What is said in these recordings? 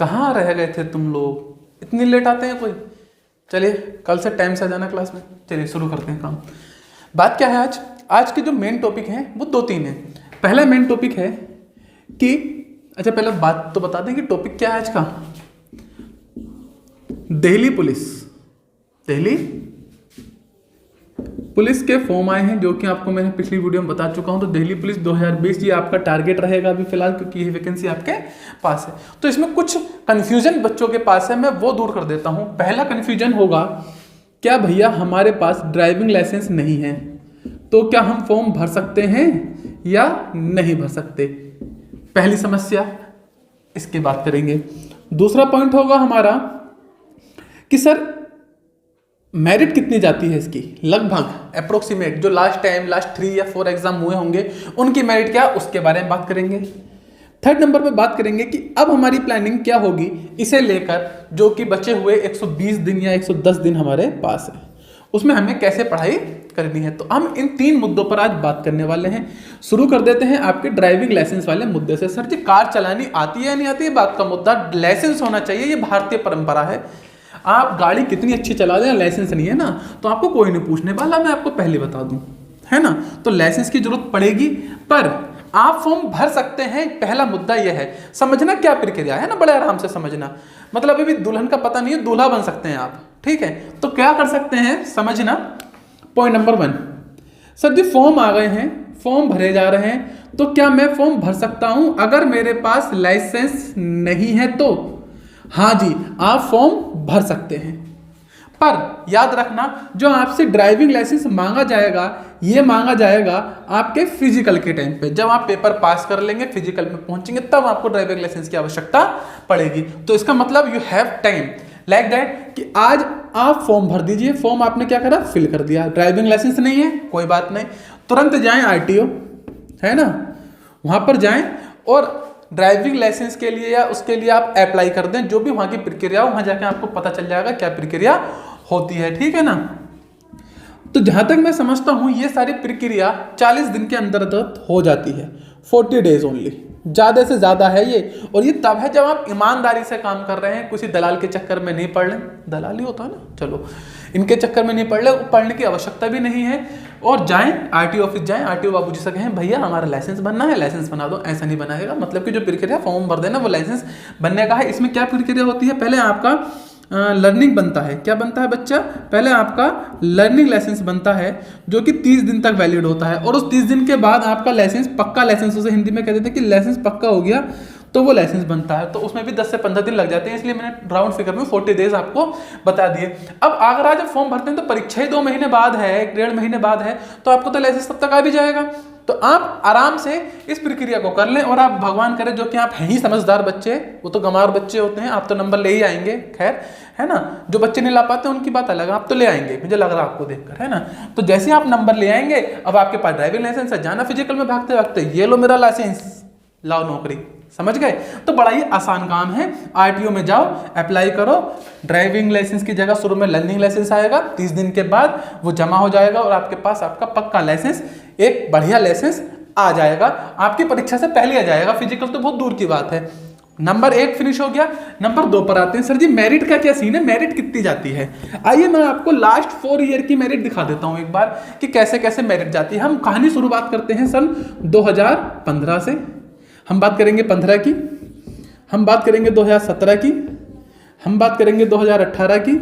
कहाँ रह गए थे तुम लोग, इतनी लेट आते हैं कोई। चलिए कल से टाइम से आ जाना क्लास में। चलिए शुरू करते हैं काम। बात क्या है आज, आज के जो मेन टॉपिक हैं वो 2-3 हैं। पहला मेन टॉपिक है कि अच्छा पहले बात तो बता दें कि टॉपिक क्या है आज का। दिल्ली पुलिस के फॉर्म आए हैं, जो कि आपको मैंने पिछली वीडियो में बता चुका हूं। तो दिल्ली पुलिस 2020 ये आपका टारगेट रहेगा अभी फिलहाल, क्योंकि ये वैकेंसी आपके पास है। तो इसमें कुछ कंफ्यूजन बच्चों के पास है, मैं वो दूर कर देता हूं। पहला कंफ्यूजन होगा, क्या भैया हमारे पास ड्राइविंग लाइसेंस नहीं है तो क्या हम फॉर्म भर सकते हैं या नहीं भर सकते, पहली समस्या, इसकी बात करेंगे। दूसरा पॉइंट होगा हमारा कि सर मेरिट कितनी जाती है इसकी, लगभग अप्रोक्सीमेट, जो लास्ट 3 या 4 एग्जाम हुए होंगे उनकी मेरिट क्या, उसके बारे में बात करेंगे। थर्ड नंबर पे बात करेंगे कि अब हमारी प्लानिंग क्या होगी इसे लेकर, जो कि बचे हुए 120 दिन या 110 दिन हमारे पास है, उसमें हमें कैसे पढ़ाई करनी है। तो हम इन 3 मुद्दों पर आज बात करने वाले हैं। शुरू कर देते हैं आपके ड्राइविंग लाइसेंस वाले मुद्दे से। सर जी कार चलानी आती है या नहीं आती है बात का मुद्दा, लाइसेंस होना चाहिए, ये भारतीय परंपरा है। आप गाड़ी कितनी अच्छी चला दें, लाइसेंस नहीं है ना तो आपको कोई नहीं पूछने वाला, मैं आपको पहले बता दूं, है ना। तो लाइसेंस की जरूरत पड़ेगी, पर आप फॉर्म भर सकते हैं। पहला मुद्दा यह है, समझना क्या प्रक्रिया है ना, बड़े आराम से समझना। मतलब अभी दुल्हन का पता नहीं है, दूल्हा बन सकते हैं आप, ठीक है। तो क्या कर सकते हैं समझना। पॉइंट नंबर 1, सर जी फॉर्म आ गए हैं, फॉर्म भरे जा रहे हैं, तो क्या मैं फॉर्म भर सकता हूं अगर मेरे पास लाइसेंस नहीं है तो? हाँ जी, आप फॉर्म भर सकते हैं, पर याद रखना जो आपसे ड्राइविंग लाइसेंस मांगा जाएगा, ये मांगा जाएगा आपके फिजिकल के टाइम पे। जब आप पेपर पास कर लेंगे, फिजिकल में पहुंचेंगे, तब आपको ड्राइविंग लाइसेंस की आवश्यकता पड़ेगी। तो इसका मतलब you have time like that कि आज आप फॉर्म भर दीजिए। फॉर्म आपने क्या करा, फिल कर दिया। ड्राइविंग लाइसेंस नहीं है, कोई बात नहीं, तुरंत जाएं आरटीओ, है ना, वहां पर जाएं और ड्राइविंग लाइसेंस के लिए या उसके लिए आप अप्लाई कर दें। जो भी वहां की प्रक्रिया, वहां जाके आपको पता चल जाएगा क्या प्रक्रिया होती है, ठीक है ना। तो जहां तक मैं समझता हूं ये सारी प्रक्रिया 40 दिन के अंदर हो जाती है, 40 डेज ओनली, ज्यादा से ज्यादा है ये। और ये तब है जब आप ईमानदारी से काम कर रहे हैं, किसी दलाल के चक्कर में नहीं पड़ रहे। दलाल ही होता है ना, चलो इनके चक्कर में नहीं पड़ रहे, पढ़ने की आवश्यकता भी नहीं है। और जाएं आरटीओ ऑफिस, जाएं आरटीओ बाबूजी से कहें भैया हमारा लाइसेंस बनना है, लाइसेंस बना दो। ऐसा नहीं बनाएगा, मतलब कि जो प्रक्रिया फॉर्म भर देना वो लाइसेंस बनने का है। इसमें क्या प्रक्रिया होती है, पहले आपका लर्निंग बनता है। क्या बनता है बच्चा, पहले आपका लर्निंग लाइसेंस बनता है, जो कि 30 दिन तक वैलिड होता है। और उस 30 दिन के बाद आपका लाइसेंस, पक्का लाइसेंस, उसे हिंदी में कहते थे कि लाइसेंस पक्का हो गया, तो वो लाइसेंस बनता है। तो उसमें भी 10 से 15 दिन लग जाते हैं, इसलिए मैंने राउंड फिगर में 40 डेज आपको बता दिए। अब अगर आज फॉर्म भरते हैं तो परीक्षा ही 2 महीने बाद है, 1.5 महीने बाद है, तो आपको तो लाइसेंस तब तक आ भी जाएगा। तो आप आराम से इस प्रक्रिया को कर लें। और आप भगवान करे जो कि आप हैं ही समझदार बच्चे, वो तो गंवार बच्चे होते हैं, आप तो नंबर ले ही आएंगे, खैर, है ना। जो बच्चे नहीं ला पाते उनकी बात अलग है, आप तो ले आएंगे, मुझे लग रहा है आपको देखकर, है ना। तो जैसे ही आप नंबर ले आएंगे, अब आपके पास ड्राइविंग लाइसेंस है, जाना फिजिकल में भागते भागते, ये लो मेरा लाइसेंस, लाओ नौकरी, समझ गए। तो बड़ा ही आसान काम है, आरटीओ में जाओ, अप्लाई करो। ड्राइविंग लाइसेंस की जगह शुरू में लर्निंग लाइसेंस आएगा, 30 दिन के बाद वो जमा हो जाएगा और आपके पास आपका पक्का लाइसेंस, एक बढ़िया लाइसेंस आ जाएगा। आपकी परीक्षा से पहले आ जाएगा, फिजिकल तो बहुत दूर की बात है। नंबर 1 फिनिश हो गया। नंबर 2 पर आते हैं। सर जी मेरिट का क्या सीन है, मेरिट कितनी जाती है? आइए मैं आपको लास्ट 4 ईयर की मेरिट दिखा देता हूं एक बार कि कैसे कैसे मेरिट जाती है। हम कहानी शुरुआत करते हैं सन 2015 से। हम बात करेंगे 15 की, हम बात करेंगे 2017 की, हम बात करेंगे 2018 की,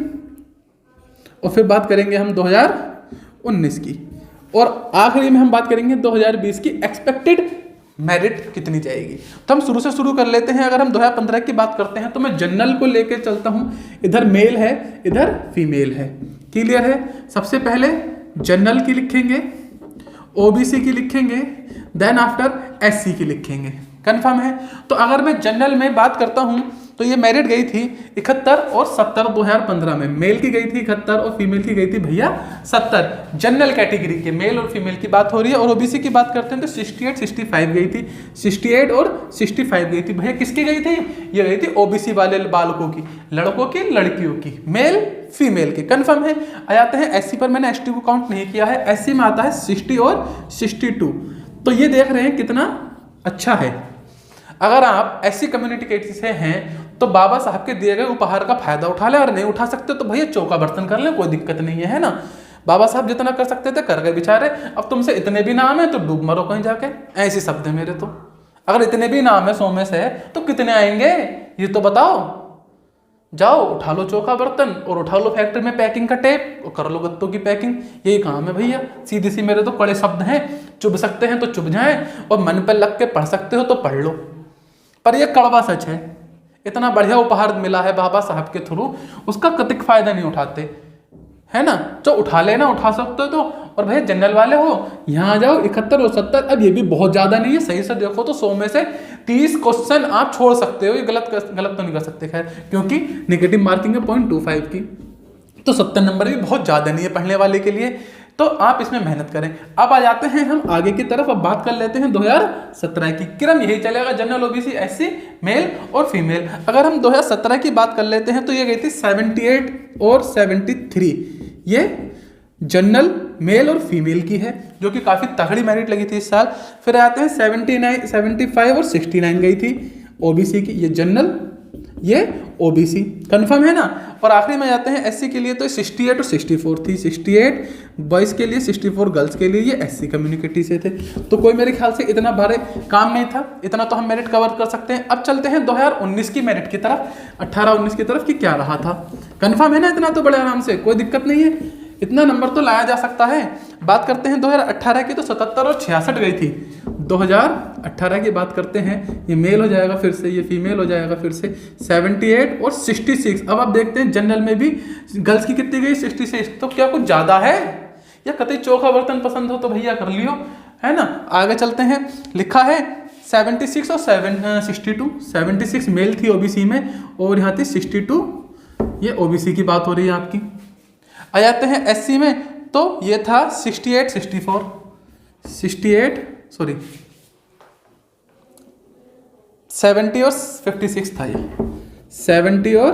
और फिर बात करेंगे हम 2019 की, और आखिरी में हम बात करेंगे 2020 की एक्सपेक्टेड मेरिट कितनी जाएगी। तो हम शुरू से शुरू कर लेते हैं। अगर हम 2015 की बात करते हैं तो मैं जनरल को लेके चलता हूं। इधर मेल है, इधर फीमेल है, क्लियर है। सबसे पहले जनरल की लिखेंगे, ओबीसी की लिखेंगे, देन आफ्टर एससी की लिखेंगे, कंफर्म है। तो अगर मैं जनरल में बात करता हूं तो ये मेरिट गई थी 71 और 70 2015 में। मेल की गई थी 71 और फीमेल की गई थी भैया 70। जनरल कैटेगरी के मेल और फीमेल की बात हो रही है। और ओबीसी की बात करते हैं तो 68 65 गई थी, 68 और 65 गई थी। भैया किसकी गई थी? ये गई थी ओबीसी वाले बालकों की, लड़कों की, लड़कियों की, मेल फीमेल की, कंफर्म है। आ जाते हैं एससी पर। मैंने एसटी को काउंट नहीं किया है। एससी में आता है 60 और 62। तो ये देख रहे हैं कितना अच्छा है। अगर आप एससी कम्युनिटी के से हैं तो बाबा साहब के दिए गए उपहार का फायदा उठा ले, और नहीं उठा सकते तो भैया चौका बर्तन कर ले, कोई दिक्कत नहीं है ना। बाबा साहब जितना कर सकते थे कर गए बेचारे। अब तुमसे इतने भी नाम है तो डूब मरो कहीं जाके, ऐसे शब्द है मेरे। तो अगर इतने भी नाम है 100 में से तो कितने आएंगे ये तो बताओ। जाओ उठा लो चौका बर्तन और उठा लो फैक्ट्री में पैकिंग का टेप और कर लो गत्तों की पैकिंग, यही काम है भैया। सीधी सी मेरे तो कड़े शब्द हैं, चुभ सकते हैं तो चुभ जाएं और मन पर लग के पढ़ सकते हो तो पढ़ लो, पर ये कड़वा सच है। इतना बढ़िया उपहार मिला है बाबा साहब के थ्रू, उसका कतिक फायदा नहीं उठाते, है ना। तो उठा लेना, उठा सकते हो तो। और भैया जनरल वाले हो यहाँ आ जाओ 71 और 70, अब ये भी बहुत ज्यादा नहीं है, सही से देखो तो 100 में से 30 क्वेश्चन आप छोड़ सकते हो। ये गलत तो नहीं कर सकते खैर, क्योंकि नेगेटिव मार्किंग है 0.25 की, तो 70 नंबर भी बहुत ज्यादा नहीं है पढ़ने वाले के लिए। तो आप इसमें मेहनत करें। अब आ जाते हैं हम आगे की तरफ, अब बात कर लेते हैं 2017 की। क्रम यही चलेगा, जनरल, ओबीसी, एससी, मेल और फीमेल। अगर हम 2017 की बात कर लेते हैं तो ये गई थी 78 और 73, ये जनरल मेल और फीमेल की है, जो कि काफी तगड़ी मेरिट लगी थी इस साल। फिर आते हैं 79, 75 और 69 गई थी ओबीसी की, ये जनरल, ये ओबीसी, कंफर्म है ना। और आखिरी में जाते हैं एससी के लिए, तो 68 और 64 थी, 68 बॉयज के लिए, 64 गर्ल्स के लिए, ये एससी कम्युनिटी से थे। तो कोई मेरे ख्याल से इतना भारी काम नहीं था, इतना तो हम मेरिट कवर कर सकते हैं। अब चलते हैं 2019 की मेरिट की तरफ, 18-19 की तरफ, कि क्या रहा था। कंफर्म है ना, इतना तो बड़े आराम से, कोई दिक्कत नहीं है, इतना नंबर तो लाया जा सकता है। बात करते हैं 2018 की, तो 77 और 66 गई थी। 2018 की बात करते हैं, ये मेल हो जाएगा फिर से, ये फीमेल हो जाएगा फिर से, 78 और 66। अब आप देखते हैं जनरल में भी गर्ल्स की कितनी गई, 66। तो क्या कुछ ज़्यादा है या कतई चोखा बर्तन पसंद हो तो भैया कर लियो, है ना। आगे चलते हैं, लिखा है 76 और 62, 76 मेल थी ओबीसी में और यहाँ थी 62, ये ओबीसी की बात हो रही है आपकी। आ जाते हैं एससी में, तो ये था 68, 64, 68 सॉरी 70 और 56 था, ये 70 और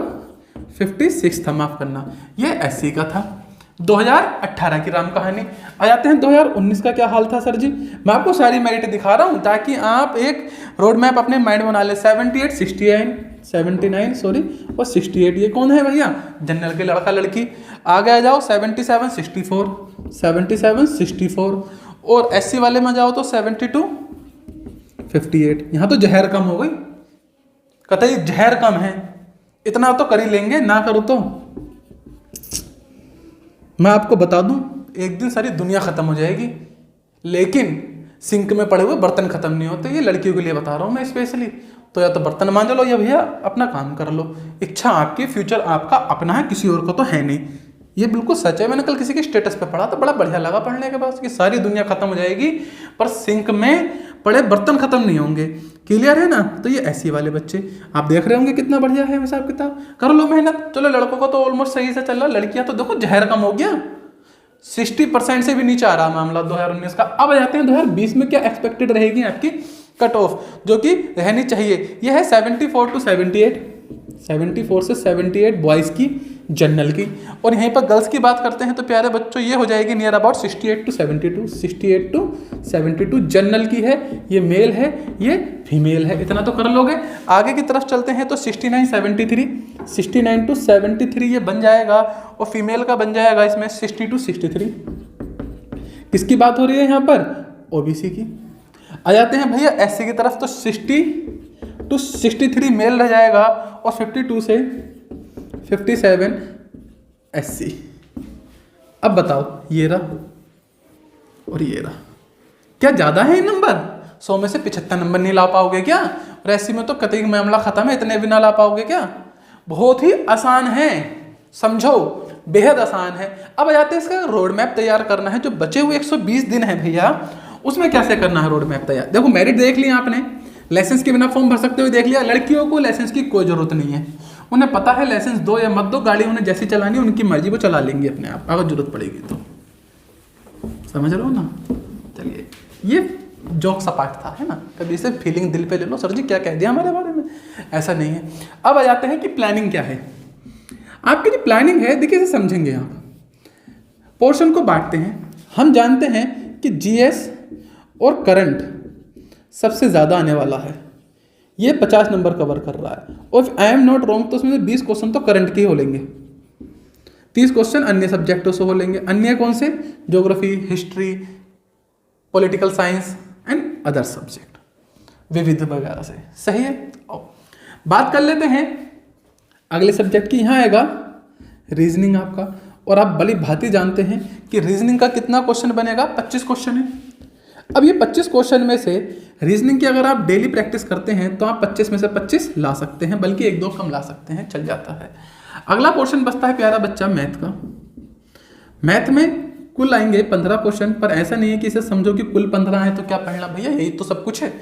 56 था, माफ करना, ये एससी का था। 2018 की राम कहानी। आ जाते हैं 2019 का क्या हाल था सर जी। मैं आपको सारी मेरिट दिखा रहा हूं ताकि आप एक रोड मैप अपने माइंड में बना ले। 78, 79 सॉरी और 68, ये कौन है भैया, जनरल के लड़का लड़की। आगे आ जाओ 77, 64, 77, 64 और एससी वाले में जाओ तो 72, 58। यहाँ तो जहर कम हो गई, कतई जहर कम है, इतना तो कर ही लेंगे, ना करो तो मैं आपको बता दूं एक दिन सारी दुनिया खत्म हो जाएगी, लेकिन सिंक में पड़े हुए बर्तन खत्म नहीं होते। ये लड़कियों के लिए बता रहा हूं मैं स्पेशली। तो या तो बर्तन मांज लो या भैया अपना काम कर लो, इच्छा आपकी, फ्यूचर आपका अपना है, किसी और को तो है नहीं। ये बिल्कुल सच है। मैंने कल किसी के स्टेटस पे पढ़ा तो बड़ा बढ़िया लगा पढ़ने के बाद कि सारी दुनिया खत्म हो जाएगी पर सिंक में पड़े बर्तन खत्म नहीं होंगे। क्लियर है ना। तो ये ऐसी वाले बच्चे आप देख रहे होंगे कितना बढ़िया है हिसाब किताब, कर लो मेहनत। चलो लड़कों को तो ऑलमोस्ट सही से चल रहा, लड़कियां तो देखो जहर कम हो गया, 60% से भी नीचे आ रहा मामला 2019 का। अब आ जाते हैं 2020 में क्या एक्सपेक्टेड रहेगी आपकी कट ऑफ, जो कि रहनी चाहिए। यह है 74 टू 78, 74 से 78 बॉयज़ की, जनरल की। और यहीं पर गर्ल्स की बात करते हैं तो प्यारे बच्चों ये हो जाएगी near about 68 to 72, 68 to 72 general की है, ये मेल है, ये फीमेल है। इतना तो कर लोगे। आगे की तरफ चलते हैं तो 69, 73, 69 टू 73 ये बन जाएगा और फीमेल का बन जाएगा इसमें 60 टू 63। किसकी बात हो रही है यहाँ पर, ओबीसी की। आ जाते हैं भैया एससी की तरफ तो 60 टू 63 मेल रह जाएगा और 52 से 57 एससी। अब बताओ ये रहा और ये रहा, क्या ज़्यादा है ये नंबर? 100 में से 75 नंबर नहीं ला पाओगे क्या? और एससी में तो कतई मामला खत्म है, इतने भी ना ला पाओगे क्या? बहुत ही आसान है, समझो, बेहद आसान है। अब आ जाते हैं इसका रोड मैप तैयार करना है। जो बचे हुए 120 दिन है भैया उसमें कैसे करना है रोड मैप तैयार। देखो मेरिट देख लिया आपने, लाइसेंस के बिना फॉर्म भर सकते हुए देख लिया। लड़कियों को लाइसेंस की कोई जरूरत नहीं है, उन्हें पता है लाइसेंस दो या मत दो, गाड़ी उन्हें जैसी चलानी है उनकी मर्जी, वो चला लेंगी अपने आप अगर जरूरत पड़ेगी तो। समझ रहे हो ना। चलिए ये जोक सपाट था, है ना, कभी इसे फीलिंग दिल पे ले लो, सर जी क्या कह दिया हमारे बारे में, ऐसा नहीं है। अब आ जाते हैं कि प्लानिंग क्या है। आपकी जो प्लानिंग है देखिए इसे समझेंगे आप। पोर्शन को बांटते हैं। हम जानते हैं कि जीएस और करंट सबसे ज़्यादा आने वाला है, ये 50 नंबर कवर कर रहा है। और आई एम नॉट रॉन्ग तो उसमें से 20 क्वेश्चन तो करंट के ही हो लेंगे, 30 क्वेश्चन अन्य सब्जेक्टों से हो लेंगे। अन्य कौन से? Geography, history, political science and other subject, विविध वगैरह से। सही है। बात कर लेते हैं अगले सब्जेक्ट की। यहाँ आएगा रीजनिंग आपका, और आप भली भांति जानते हैं कि रीजनिंग का कितना क्वेश्चन बनेगा? 25 क्वेश्चन है। अब ये 25 क्वेश्चन में से रीजनिंग की अगर आप डेली प्रैक्टिस करते हैं तो आप 25 में से 25 ला सकते हैं, बल्कि 1-2 कम ला सकते हैं, चल जाता है। अगला क्वेश्चन बचता है प्यारा बच्चा मैथ का। मैथ में कुल आएंगे 15 क्वेश्चन, पर ऐसा नहीं है कि इसे समझो कि कुल 15 है तो क्या पढ़ना भैया, यही तो सब कुछ है।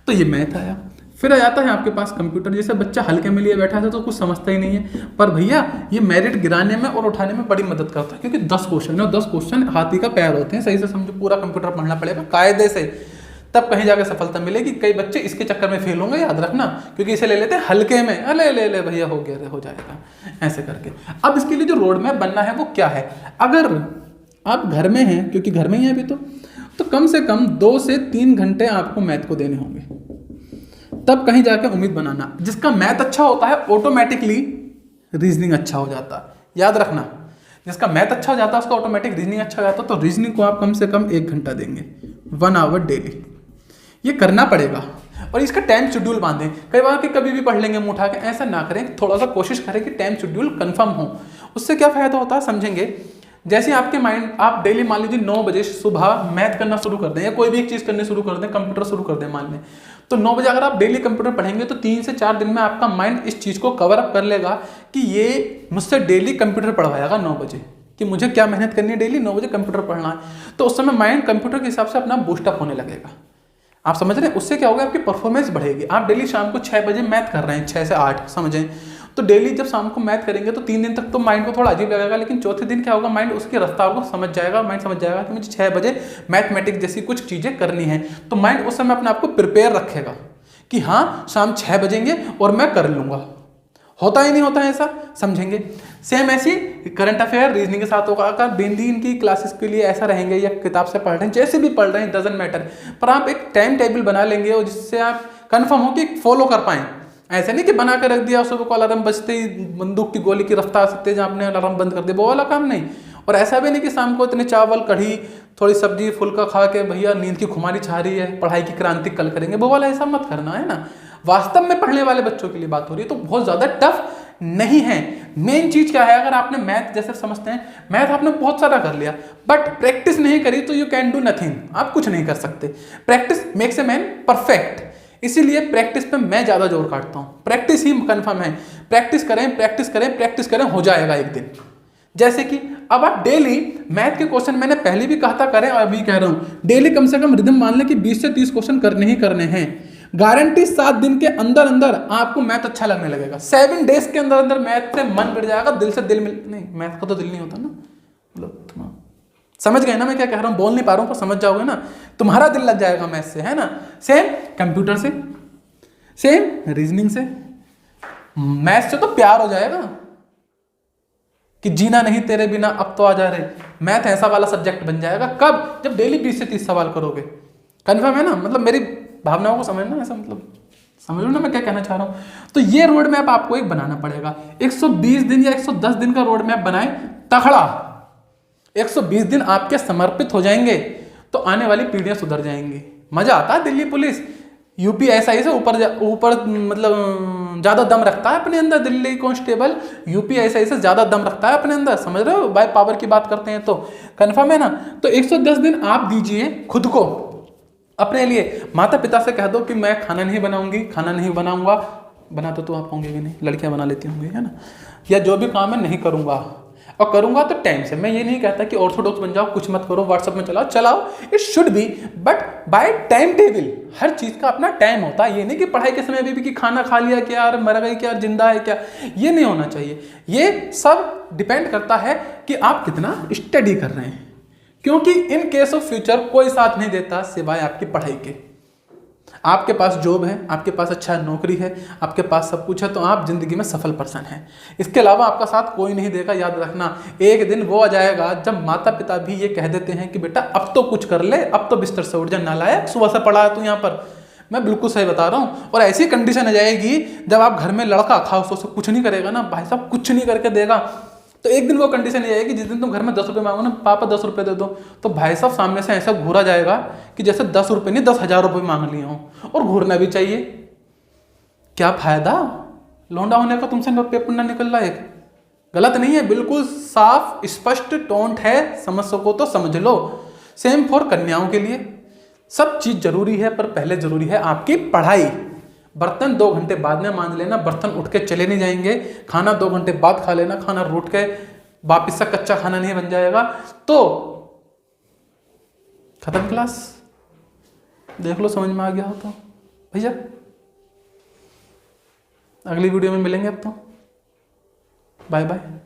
तो ये मैथ आया। फिर आ जाता है आपके पास कंप्यूटर। जैसे बच्चा हल्के में लिए बैठा था तो कुछ समझता ही नहीं है, पर भैया ये मेरिट गिराने में और उठाने में बड़ी मदद करता है, क्योंकि 10 क्वेश्चन है और 10 क्वेश्चन हाथी का पैर होते हैं। सही से समझो, पूरा कंप्यूटर पढ़ना पड़ेगा कायदे से, तब कहीं जाकर सफलता मिलेगी। कई बच्चे इसके चक्कर में फेल होंगे, याद रखना, क्योंकि इसे ले लेते हैं हल्के में। अरे ले भैया हो गया, हो जाएगा, ऐसे करके। अब इसके लिए जो रोड मैप बनना है वो क्या है? अगर आप घर में हैं, क्योंकि घर में ही है अभी तो कम से कम 2 से 3 घंटे आपको मैथ को देने होंगे, तब कहीं जाकर उम्मीद बनाना। जिसका मैथ अच्छा होता है ऑटोमेटिकली रीजनिंग अच्छा हो जाता है, याद रखना। जिसका मैथ अच्छा हो जाता है उसका ऑटोमेटिक रीजनिंग अच्छा हो जाता है। तो रीजनिंग को आप कम से कम 1 घंटा देंगे, 1 आवर डेली। ये करना पड़ेगा, और इसका टाइम शेड्यूल बांधें। कई बार कि कभी भी पढ़ लेंगे मुंह उठा के, ऐसा ना करें। थोड़ा सा कोशिश करें कि टाइम शेड्यूल कंफर्म हो। उससे क्या फायदा होता है समझेंगे। जैसे आपके माइंड, आप डेली मान लीजिए 9 बजे सुबह मैथ करना शुरू कर दें, या कोई भी एक चीज़ करनी शुरू कर दें, कंप्यूटर शुरू कर दें मान लें, तो 9 बजे अगर आप डेली कंप्यूटर पढ़ेंगे तो 3 से 4 दिन में आपका माइंड इस चीज़ को कवर अप कर लेगा कि ये मुझसे डेली कंप्यूटर पढ़वाएगा 9 बजे, कि मुझे क्या मेहनत करनी है, डेली 9 बजे कंप्यूटर पढ़ना है। तो उस समय माइंड कंप्यूटर के हिसाब से अपना बूस्टअप होने लगेगा। आप समझ रहे हैं? उससे क्या होगा, आपकी परफॉर्मेंस बढ़ेगी। आप डेली शाम को 6 बजे मैथ कर रहे हैं, 6 से 8 समझें, तो डेली जब शाम को मैथ करेंगे तो 3 दिन तक तो माइंड को थोड़ा अजीब लगेगा, लेकिन चौथे दिन क्या होगा, माइंड उसकी रफ्तार को समझ जाएगा। माइंड समझ जाएगा कि मुझे 6 बजे मैथमेटिक्स जैसी कुछ चीज़ें करनी है, तो माइंड उस समय अपने आप को प्रिपेयर रखेगा कि हाँ शाम 6 बजेंगे और मैं कर लूँगा। होता ही नहीं होता है ऐसा, समझेंगे। सेम ऐसी करंट अफेयर रीजनिंग के साथ होगा। अगर दिन इनकी क्लासेस के लिए ऐसा रहेंगे या किताब से पढ़ रहे हैं, जैसे भी पढ़ रहे हैं, डजंट मैटर, पर आप एक टाइम टेबल बना लेंगे और जिससे आप कंफर्म हो कि फॉलो कर पाएँ। ऐसे नहीं कि बना कर रख दिया, सुबह को अलार्म बजते ही बंदूक की गोली की रफ्तार से तेज आपने अलार्म बंद कर दिया, वो वाला काम नहीं। और ऐसा भी नहीं कि शाम को इतने चावल कढ़ी थोड़ी सब्जी फुल्का खा के भैया नींद की खुमारी छा रही है, पढ़ाई की क्रांति कल करेंगे, वो वाला ऐसा मत करना है ना। वास्तव में पढ़ने वाले बच्चों के लिए बात हो रही है, तो बहुत ज़्यादा टफ नहीं है। मेन चीज़ क्या है, अगर आपने मैथ जैसे समझते हैं, मैथ आपने बहुत सारा कर लिया बट प्रैक्टिस नहीं करी तो यू कैन डू नथिंग, आप कुछ नहीं कर सकते। Practice makes a man perfect, इसीलिए प्रैक्टिस पे मैं ज़्यादा जोर काटता हूँ। प्रैक्टिस ही कन्फर्म है, प्रैक्टिस करें प्रैक्टिस करें प्रैक्टिस करें, हो जाएगा एक दिन। जैसे कि अब आप डेली मैथ के क्वेश्चन, मैंने पहले भी कहा था करें और अभी कह रहा हूँ, डेली कम से कम रिदम मान लें कि 20 से 30 क्वेश्चन करने ही करने हैं। गारंटी 7 दिन के अंदर अंदर आपको मैथ अच्छा लगने लगेगा। 7 डेज के अंदर अंदर मैथ से मन बढ़ जाएगा, दिल से दिल मिल नहीं, मैथ का तो दिल नहीं होता ना, मतलब समझ गए ना मैं क्या कह रहा हूँ, बोल नहीं पा रहा हूँ पर समझ जाओगे ना, तुम्हारा दिल लग जाएगा मैथ से, है ना। सेम कंप्यूटर से, सेम रीजनिंग से, मैथ से तो प्यार हो जाएगा कि जीना नहीं तेरे बिना अब तो आ जा रहे। मैथ ऐसा वाला सब्जेक्ट बन जाएगा कब, जब डेली 20 से 30 सवाल करोगे। कन्फर्म है ना, मतलब मेरी भावनाओं को समझना, ऐसा मतलब समझ लो ना मैं क्या कहना चाह रहा हूँ। तो ये रोड मैप आपको एक बनाना पड़ेगा। 120 दिन या 110 दिन का रोड मैप बनाए तगड़ा, 120 दिन आपके समर्पित हो जाएंगे तो आने वाली पीढ़ियां सुधर जाएंगी। मजा आता है। दिल्ली पुलिस यूपीएसआई से ऊपर मतलब ज्यादा दम रखता है अपने अंदर। दिल्ली कांस्टेबल यूपीएसआई से ज्यादा दम रखता है अपने अंदर, समझ रहे हो, बाय पावर की बात करते हैं तो कंफर्म है ना। तो 110 दिन आप दीजिए खुद को अपने लिए। माता पिता से कह दो कि मैं खाना नहीं बनाऊंगी, खाना नहीं बनाऊंगा, बनाते तो आप होंगे भी नहीं, लड़कियां बना लेती होंगी, है ना, या जो भी काम है नहीं करूंगा, और करूंगा तो टाइम से। मैं ये नहीं कहता कि ऑर्थोडॉक्स बन जाओ, कुछ मत करो, व्हाट्सएप में चलाओ, it should be, but by time table. हर चीज का अपना टाइम होता है। ये नहीं कि पढ़ाई के समय भी कि खाना खा लिया क्या यार, मर गई क्या, जिंदा है क्या, ये नहीं होना चाहिए। ये सब डिपेंड करता है कि आप कितना स्टडी कर रहे हैं, क्योंकि इन केस ऑफ फ्यूचर कोई साथ नहीं देता सिवाय आपकी पढ़ाई के। आपके पास जॉब है, आपके पास अच्छा नौकरी है, आपके पास सब कुछ है, तो आप जिंदगी में सफल पर्सन हैं। इसके अलावा आपका साथ कोई नहीं देगा। याद रखना, एक दिन वो आ जाएगा जब माता पिता भी ये कह देते हैं कि बेटा अब तो कुछ कर ले, अब तो बिस्तर से उठ जा, नालायक, सुबह से पड़ा है तू यहाँ पर, मैं बिल्कुल सही बता रहा हूँ। और ऐसी कंडीशन आ जाएगी जब आप घर में लड़का खास तौर से कुछ नहीं करेगा ना भाई साहब, कुछ नहीं करके देगा, तो एक दिन वो कंडीशन ये आएगी जिस दिन तुम घर में 10 रुपये मांगो ना, पापा 10 रुपये दे दो, तो भाई साहब सामने से ऐसा घूरा जाएगा कि जैसे 10 रुपये नहीं 10,000 रुपये मांग लिए हों। और घूरना भी चाहिए, क्या फायदा लौंडा होने का, तुमसे पेपर ना निकल रहा है। गलत नहीं है, बिल्कुल साफ स्पष्ट टोंट है, समझ सको तो समझ लो। सेम फॉर कन्याओं के लिए, सब चीज जरूरी है पर पहले जरूरी है आपकी पढ़ाई। बर्तन 2 घंटे बाद में मान लेना, बर्तन उठ के चले नहीं जाएंगे, खाना 2 घंटे बाद खा लेना, खाना रूठ के वापिस से कच्चा खाना नहीं बन जाएगा, तो खत्म क्लास। देख लो समझ में आ गया हो तो भैया, अगली वीडियो में मिलेंगे। अब तो बाय बाय।